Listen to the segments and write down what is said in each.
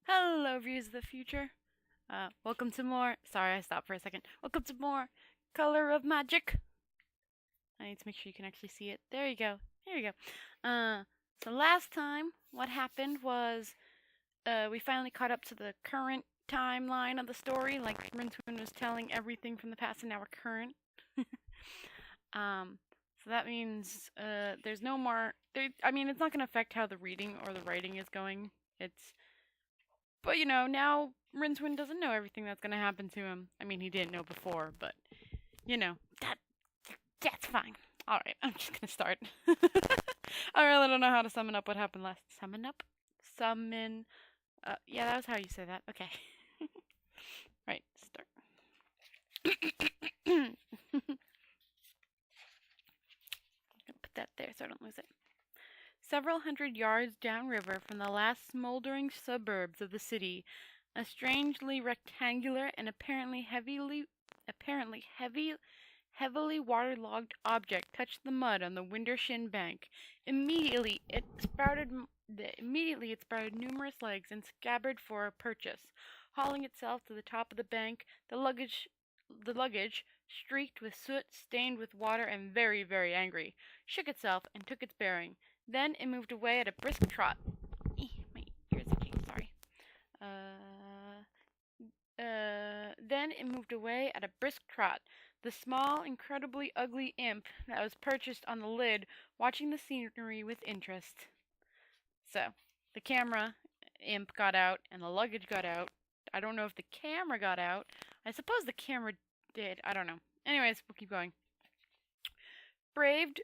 Hello, views of the future. Welcome to more. Sorry, I stopped for a second. Welcome to more Color of Magic. I need to make sure you can actually see it. There you go. Here you go. So last time, what happened was we finally caught up to the current timeline of the story. Like Rincewind was telling everything from the past, and now we're current. um, so that means there's no more. I mean, it's not going to affect how the reading or the writing is going. But now Rincewind doesn't know everything that's gonna happen to him. I mean, he didn't know before, but you know that that's fine. All right, I'm just gonna start. I really don't know how to summon up what happened last. Summon up, summon. Yeah, that was how you say that. Okay. Right, start. I'm gonna put that there so I don't lose it. Several hundred yards downriver from the last smoldering suburbs of the city, a strangely rectangular and heavily waterlogged object touched the mud on the Windershin bank. Immediately it sprouted numerous legs and scabbered for a purchase. Hauling itself to the top of the bank, the luggage, streaked with soot, stained with water, and very, very angry, shook itself and took its bearing. Then it moved away at a brisk trot. My ears itching, sorry. Then it moved away at a brisk trot, the small, incredibly ugly imp that was perched on the lid, watching the scenery with interest. So, the camera imp got out, and the luggage got out. I don't know if the camera got out. I suppose the camera did. I don't know. Anyways, we'll keep going. Braved,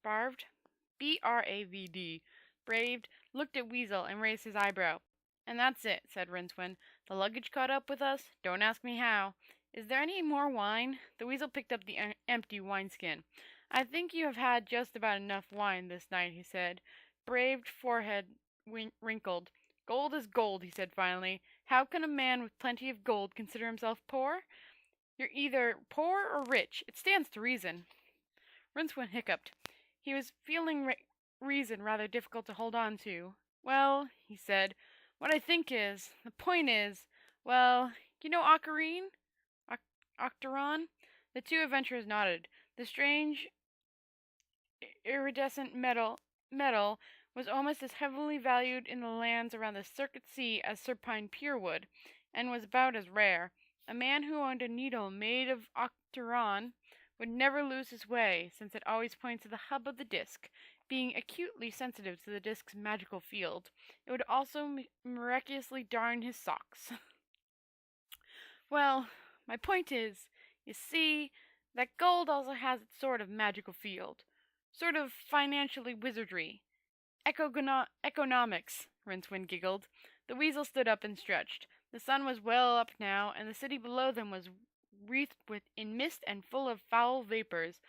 Barved, B-R-A-V-D, Braved, looked at Weasel and raised his eyebrow. And that's it, said Rincewind. The luggage caught up with us. Don't ask me how. Is there any more wine? The Weasel picked up the empty wineskin. I think you have had just about enough wine this night, he said. Braved forehead wrinkled. Gold is gold, he said finally. How can a man with plenty of gold consider himself poor? You're either poor or rich. It stands to reason. Rincewind hiccuped. He was feeling reason rather difficult to hold on to. Well, he said, what I think is, the point is, well, you know Ocarine? Octeron? The two adventurers nodded. The strange, iridescent metal was almost as heavily valued in the lands around the Circuit Sea as Serpine pure wood, and was about as rare. A man who owned a needle made of Octeron would never lose his way, since it always points to the hub of the disc, being acutely sensitive to the disc's magical field. It would also miraculously darn his socks. Well, my point is, you see, that gold also has its sort of magical field. Sort of financially wizardry. Economics, Rincewind giggled. The Weasel stood up and stretched. The sun was well up now, and the city below them was wreathed in mist and full of foul vapors.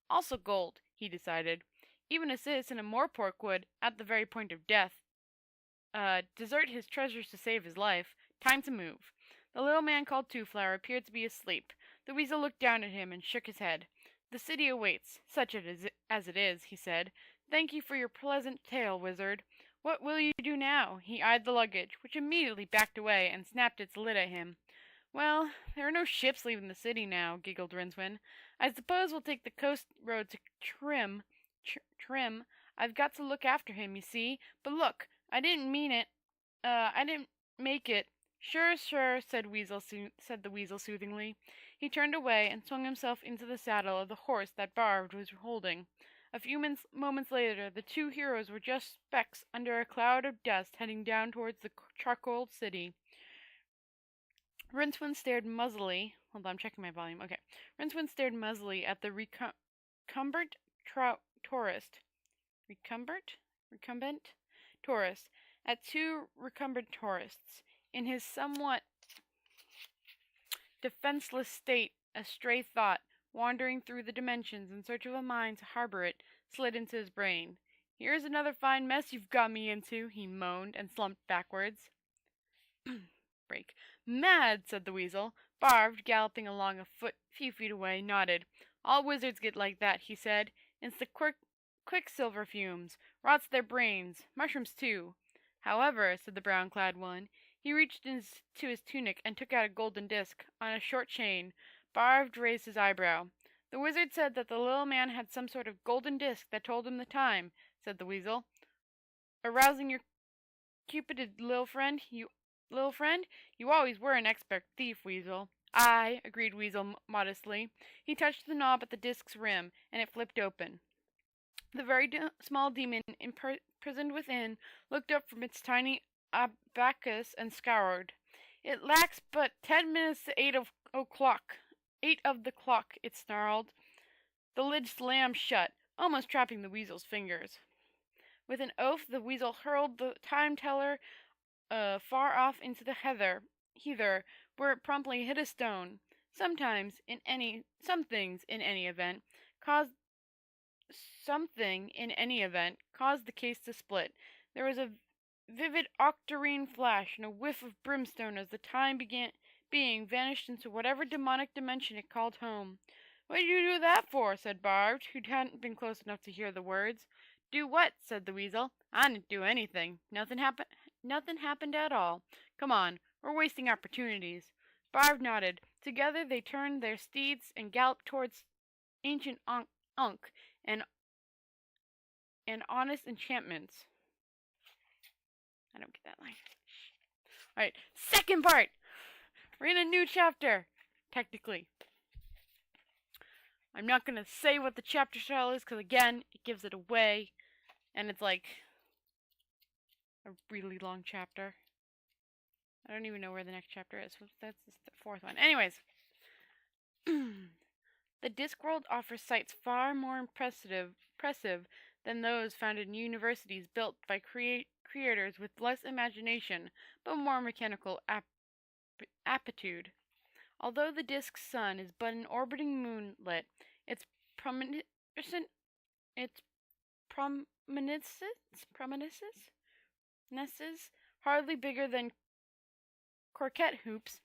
Also gold, he decided. Even a citizen of Moorpork would, at the very point of death, desert his treasures to save his life. Time to move. The little man called Twoflower appeared to be asleep. The Weasel looked down at him and shook his head. The city awaits, such as it is, he said. Thank you for your pleasant tale, wizard. What will you do now? He eyed the luggage, which immediately backed away and snapped its lid at him. Well, there are no ships leaving the city now, giggled Rincewind. I suppose we'll take the coast road to Trim. I've got to look after him, you see. But look, I didn't mean it. I didn't make it. Sure, said the Weasel soothingly. He turned away and swung himself into the saddle of the horse that Barved was holding. A few moments later, the two heroes were just specks under a cloud of dust heading down towards the charcoal city. Rincewind stared muzzily. Hold on, I'm checking my volume. Okay. Rincewind stared muzzily at the recumbent tourist. Recumbent tourist. At two recumbent tourists. In his somewhat defenseless state, a stray thought, wandering through the dimensions in search of a mind to harbor it, slid into his brain. Here's another fine mess you've got me into, he moaned and slumped backwards. Break. Mad, said the Weasel. Barved, galloping along a few feet away, nodded. All wizards get like that, he said. It's the quicksilver fumes. Rots their brains. Mushrooms, too. However, said the brown-clad one, he reached into his tunic and took out a golden disc on a short chain. Barbed raised his eyebrow. The wizard said that the little man had some sort of golden disc that told him the time, said the weasel. Arousing your cupided little friend, you always were an expert thief, Weasel. Aye, agreed Weasel modestly. He touched the knob at the disc's rim, and it flipped open. The very small demon imprisoned within looked up from its tiny abacus and scowled. It lacks but 10 minutes to 8 o'clock. 8 of the clock, it snarled. The lid slammed shut, almost trapping the weasel's fingers. With an oath, the weasel hurled the time-teller far off into the heather, where it promptly hit a stone. Some things, in any event, caused the case to split. There was a vivid octarine flash and a whiff of brimstone as the being vanished into whatever demonic dimension it called home. What did you do that for? Said Barbed, who hadn't been close enough to hear the words. Do what? Said the weasel. I didn't do anything. Nothing happened at all. Come on, we're wasting opportunities. Barbed nodded. Together they turned their steeds and galloped towards ancient Unk and honest enchantments. I don't get that line. Alright, second part! We're in a new chapter, technically. I'm not going to say what the chapter title is, because again, it gives it away. And it's like a really long chapter. I don't even know where the next chapter is. That's the fourth one. Anyways. The Discworld offers sights far more impressive than those found in universities built by creators with less imagination, but more mechanical aptitude. Although the disk's sun is but an orbiting moonlet, its prominences hardly bigger than croquet hoops.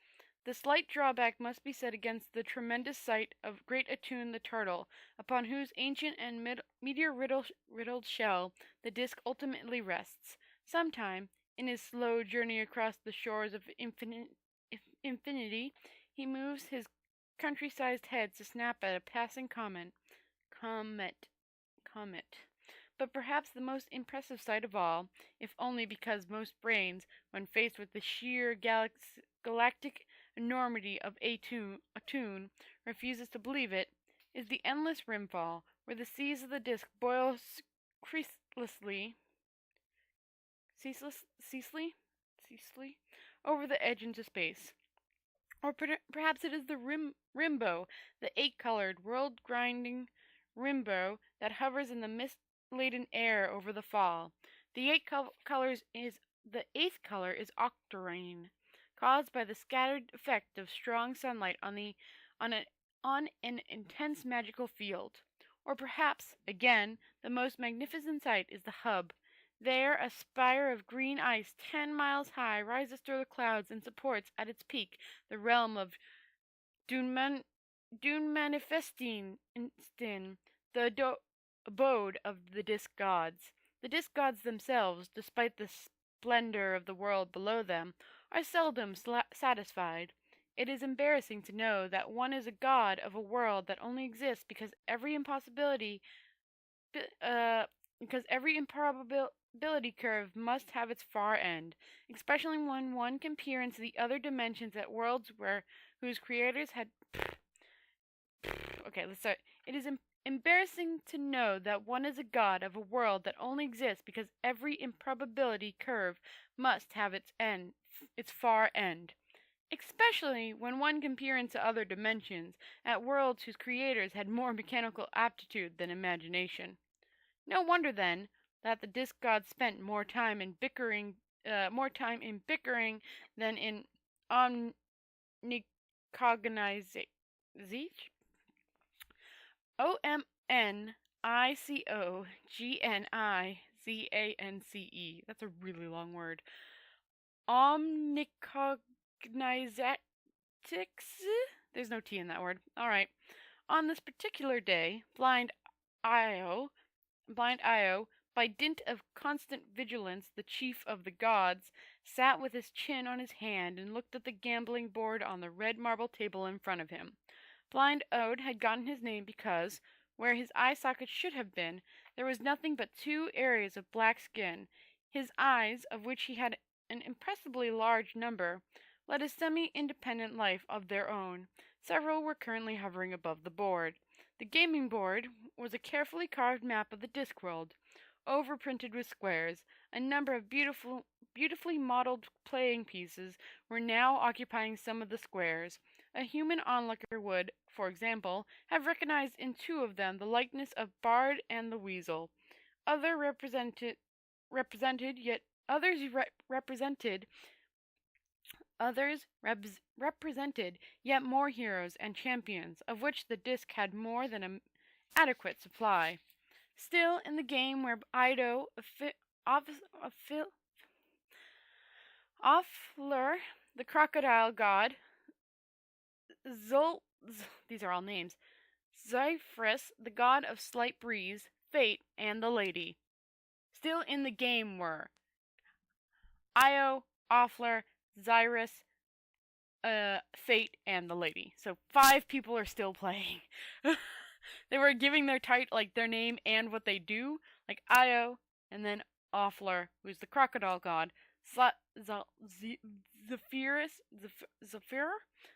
The slight drawback must be set against the tremendous sight of Great Attune the turtle, upon whose ancient and meteor-riddled shell the disk ultimately rests. Sometime, in his slow journey across the shores of infinity, he moves his country-sized head to snap at a passing comet. But perhaps the most impressive sight of all, if only because most brains, when faced with the sheer galactic enormity of Attune, refuses to believe it, is the endless rimfall, where the seas of the disk boil ceaselessly over the edge into space. Or perhaps it is the rimbo, the 8-colored, world-grinding rimbo that hovers in the mist-laden air over the fall. The eighth color is octarine, caused by the scattered effect of strong sunlight on an intense magical field. Or perhaps, again, the most magnificent sight is the hub. There, a spire of green ice 10 miles high rises through the clouds and supports at its peak the realm of Dune Manifestin, the abode of the Disc Gods. The Disc Gods themselves, despite the splendor of the world below them, are seldom satisfied. It is embarrassing to know that one is a god of a world that only exists because every improbability curve must have its far end, especially when one can peer into the other dimensions at worlds whose creators had. Okay, let's start. It is embarrassing to know that one is a god of a world that only exists because every improbability curve must have its far end. Especially when one can peer into other dimensions at worlds whose creators had more mechanical aptitude than imagination. No wonder, then, that the Disc Gods spent more time in bickering than in omnicognizance. OMNICOGNIZANCE. That's a really long word. Omnicognizatics? There's no T in that word. Alright. On this particular day, Blind Io, By dint of constant vigilance, the chief of the gods sat with his chin on his hand and looked at the gambling board on the red marble table in front of him. Blind Ode had gotten his name because, where his eye socket should have been, there was nothing but 2 areas of black skin. His eyes, of which he had an impressibly large number, led a semi-independent life of their own. Several were currently hovering above the board. The gaming board was a carefully carved map of the Discworld, overprinted with squares. A number of beautifully modeled playing pieces were now occupying some of the squares. A human onlooker would, for example, have recognized in 2 of them the likeness of Bard and the Weasel. Others represented yet more heroes and champions, of which the disc had more than an adequate supply. Still, in the game where Ido, Offler, the crocodile god, these are all names, Zyphris, the god of slight breeze, fate, and the lady. Still in the game were Io, Offler, Zyrus, Fate, and the lady. So 5 people are still playing. They were giving their their name and what they do, like Io, and then Offler, who's the crocodile god, Zephyrus,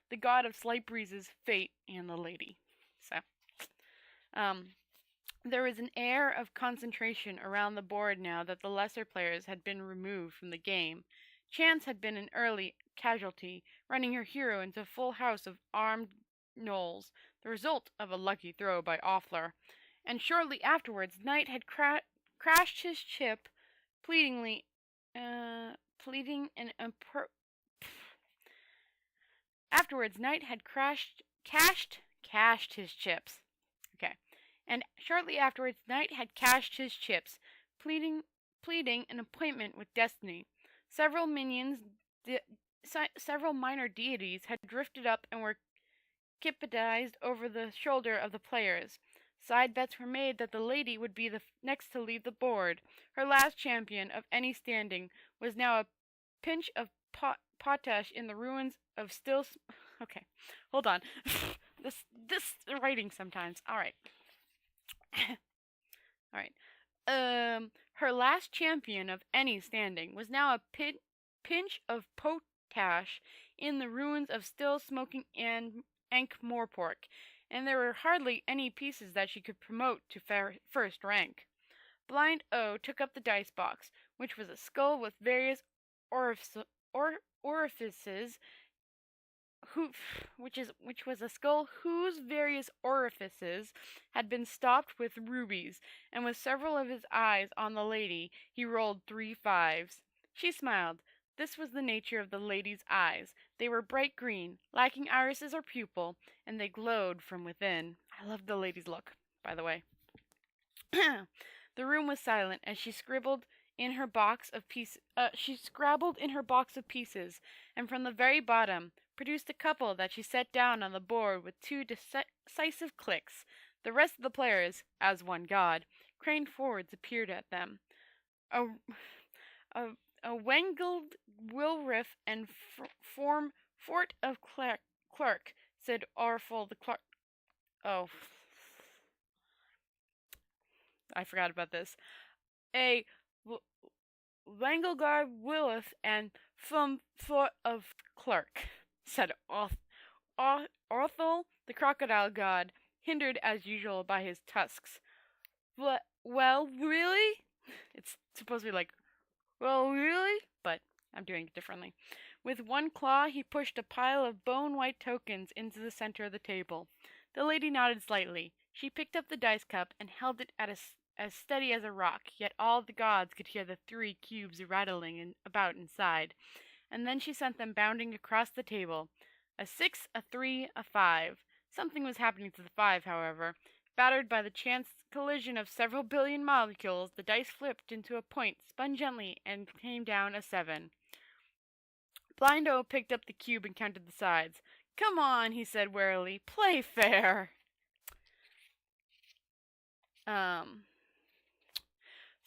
the god of slight breezes, fate, and the lady. So, there was an air of concentration around the board now that the lesser players had been removed from the game. Chance had been an early casualty, running her hero into a full house of armed gnolls, the result of a lucky throw by Offler. And shortly afterwards, Knight had crashed his chip, Afterwards, Knight had cashed his chips. Okay. And shortly afterwards, Knight had cashed his chips, pleading an appointment with Destiny. Several minor deities had drifted up and were kipidized over the shoulder of the players. Side bets were made that the lady would be the next to leave the board. Her last champion of any standing was now a pinch of potash in the ruins of still. Okay, hold on. this writing sometimes. All right. All right. Her last champion of any standing was now a pinch of potash in the ruins of still smoking Ankh-Morpork, and there were hardly any pieces that she could promote to first rank. Blind O took up the dice box, which was a skull with various orifices, which was a skull whose various orifices had been stopped with rubies, and with several of his eyes on the lady, he rolled 3 5s. She smiled. This was the nature of the lady's eyes. They were bright green, lacking irises or pupil, and they glowed from within. I love the lady's look, by the way. The room was silent as she scrabbled in her box of pieces, and from the very bottom produced a couple that she set down on the board with 2 decisive clicks. The rest of the players, as one god, craned forwards, appeared at them. A wangled Wilriff and Fort of Clerk, said Orful the clerk. Oh, I forgot about this. A Wangelgard Willith and Fort of Clerk, said Orthel the crocodile god, hindered as usual by his tusks. Well, really? It's supposed to be like, well, really? But I'm doing it differently. With one claw, he pushed a pile of bone-white tokens into the center of the table. The lady nodded slightly. She picked up the dice cup and held it as steady as a rock, yet all the gods could hear the 3 cubes rattling about inside. And then she sent them bounding across the table. A 6, a 3, a 5. Something was happening to the 5, however. Battered by the chance collision of several billion molecules, the dice flipped into a point, spun gently, and came down a 7. Blind O picked up the cube and counted the sides. Come on, he said warily. Play fair.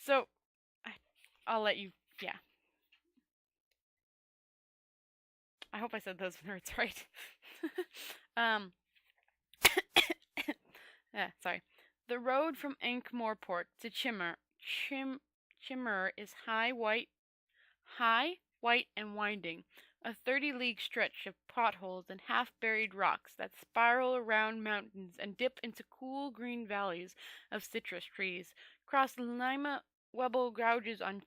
So, I'll let you, yeah. I hope I said those words right. um, yeah, sorry. The road from Ankh-Morpork to Chimmer is high, white, and winding, a 30-league stretch of potholes and half-buried rocks that spiral around mountains and dip into cool green valleys of citrus trees, cross Lima Webble gouges on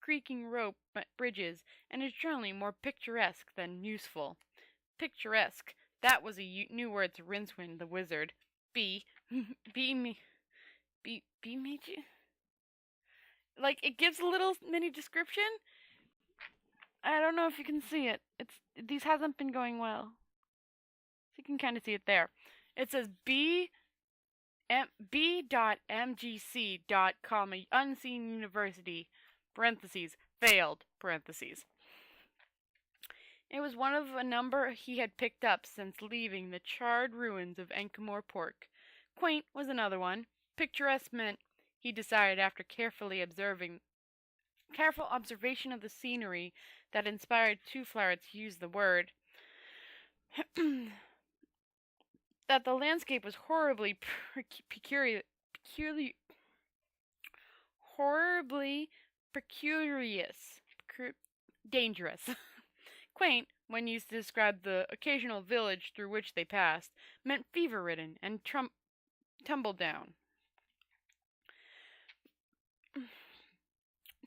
creaking rope bridges, and is generally more picturesque than useful. Picturesque. That was a new word to Rincewind the wizard. B. B. Me. B. Made you. Like, it gives a little mini description. I don't know if you can see it. These hasn't been going well. So you can kind of see it there. It says b.mgc.com, a unseen university, parentheses, failed, parentheses. It was one of a number he had picked up since leaving the charred ruins of Ankh-Morpork. Quaint was another one. Picturesque meant, he decided after careful observation of the scenery that inspired Twoflower to use the word, that the landscape was horribly dangerous. Quaint, when used to describe the occasional village through which they passed, meant fever-ridden and tumble-down.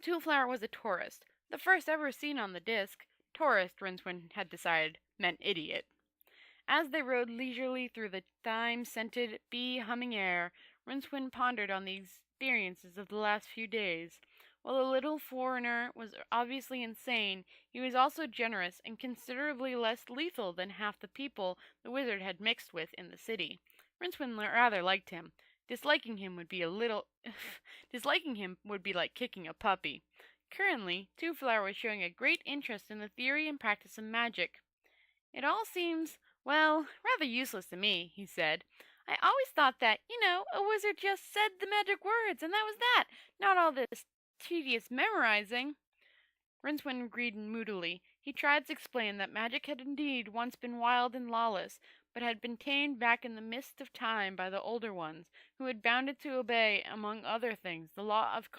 Twoflower was a tourist, the first ever seen on the disc. Tourist, Rincewind had decided, meant idiot. As they rode leisurely through the thyme-scented, bee-humming air, Rincewind pondered on the experiences of the last few days. While the little foreigner was obviously insane, he was also generous and considerably less lethal than half the people the wizard had mixed with in the city. Rincewind rather liked him. Disliking him would be like kicking a puppy. Currently, Twoflower was showing a great interest in the theory and practice of magic. It all seems, well, rather useless to me, he said. I always thought that, a wizard just said the magic words, and that was that. Not all this tedious memorizing. Rincewind agreed moodily. He tried to explain that magic had indeed once been wild and lawless, but had been tamed back in the mist of time by the older ones, who had bound it to obey, among other things, the law of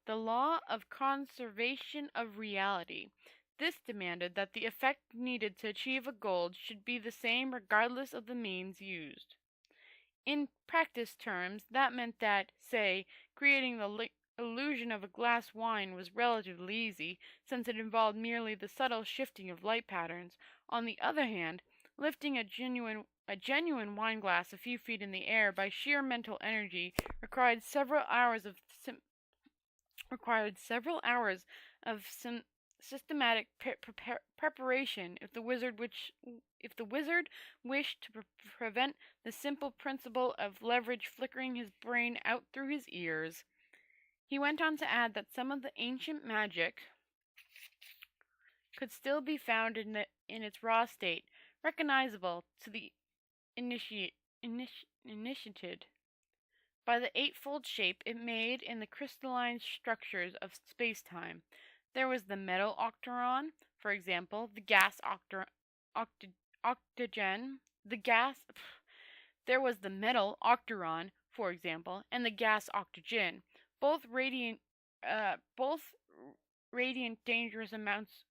the law of conservation of reality. This demanded that the effect needed to achieve a goal should be the same regardless of the means used. In practice terms, that meant that, say, creating the illusion of a glass wine was relatively easy, since it involved merely the subtle shifting of light patterns. On the other hand, lifting a genuine wine glass a few feet in the air by sheer mental energy required several hours of systematic preparation if the wizard wished to prevent the simple principle of leverage flickering his brain out through his ears. He went on to add that some of the ancient magic could still be found in its raw state, recognizable to the initiated by the eightfold shape it made in the crystalline structures of space-time. There was the metal octagon, for example, the gas octagen, there was the metal octagon, for example, and the gas octagen, both radiant dangerous amounts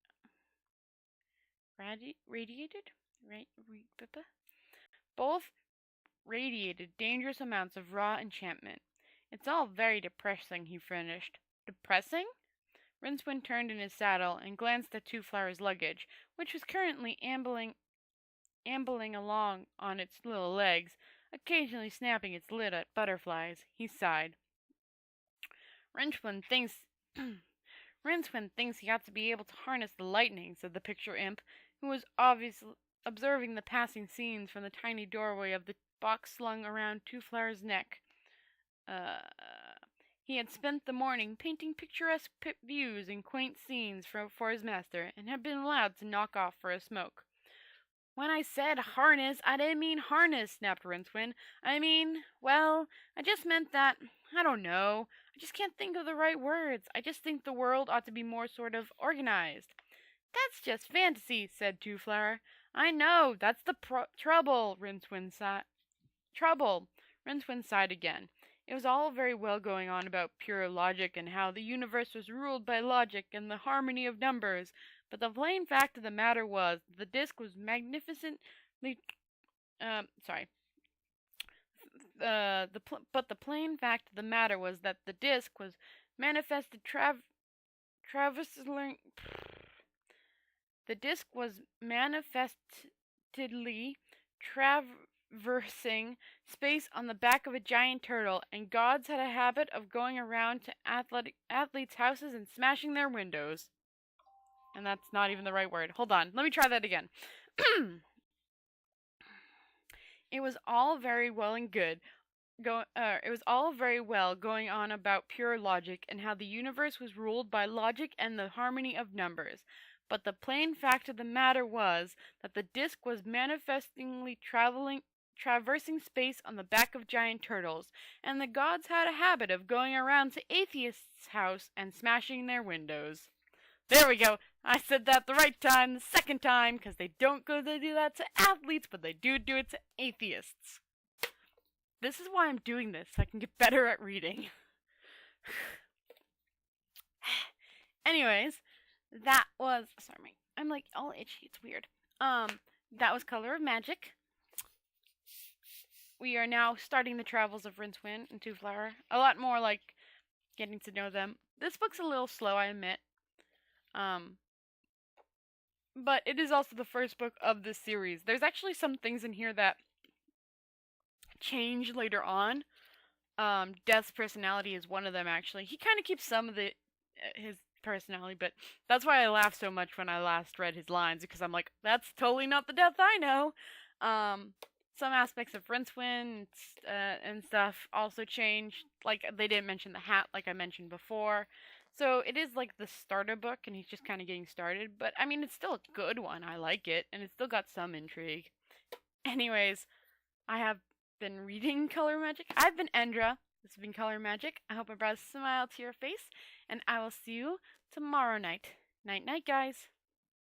both radiated dangerous amounts of raw enchantment. It's all very depressing, he finished. Depressing? Rincewind turned in his saddle and glanced at Twoflower's luggage, which was currently ambling along on its little legs, occasionally snapping its lid at butterflies. He sighed. Rincewind thinks he ought to be able to harness the lightning, said the picture imp, who was obviously observing the passing scenes from the tiny doorway of the box slung around Twoflower's neck. He had spent the morning painting picturesque views and quaint scenes for his master, and had been allowed to knock off for a smoke. When I said harness, I didn't mean harness, snapped Rincewind. Well, I just meant that, I don't know. I just can't think of the right words. I just think the world ought to be more sort of organized. That's just fantasy, said Twoflower. I know, that's the trouble, Rincewind sighed. Trouble. Rincewind sighed again. It was all very well going on about pure logic and how the universe was ruled by logic and the harmony of numbers, but the plain fact of the matter was that the disk was magnificently. Sorry. But the plain fact of the matter was that the disk was manifested traversing. The disk was manifestedly traversing space on the back of a giant turtle, and gods had a habit of going around to athletes' houses and smashing their windows. And that's not even the right word. Hold on, let me try that again. It was all very well and good. It was all very well going on about pure logic and how the universe was ruled by logic and the harmony of numbers. But the plain fact of the matter was that the disk was manifestingly traversing space on the back of giant turtles, and the gods had a habit of going around to atheists' house and smashing their windows. There we go. I said that the right time, the second time, because they don't go to do that to athletes, but they do it to atheists. This is why I'm doing this, so I can get better at reading. Anyways, that was, sorry, I'm like all itchy, it's weird. That was Color of Magic. We are now starting the travels of Rincewind and Twoflower. A lot more like getting to know them. This book's a little slow, I admit. But it is also the first book of this series. There's actually some things in here that change later on. Death's personality is one of them, actually. He kind of keeps some of his personality, but that's why I laughed so much when I last read his lines, because I'm like, that's totally not the Death I know. Some aspects of Rincewind and stuff also change. Like, they didn't mention the hat, like I mentioned before. So it is like the starter book, and he's just kind of getting started. But I mean, it's still a good one. I like it, and it's still got some intrigue. Anyways, I have been reading Color Magic. I've been Endragh. This has been Color Magic. I hope I brought a smile to your face, and I will see you tomorrow night. Night, night, guys.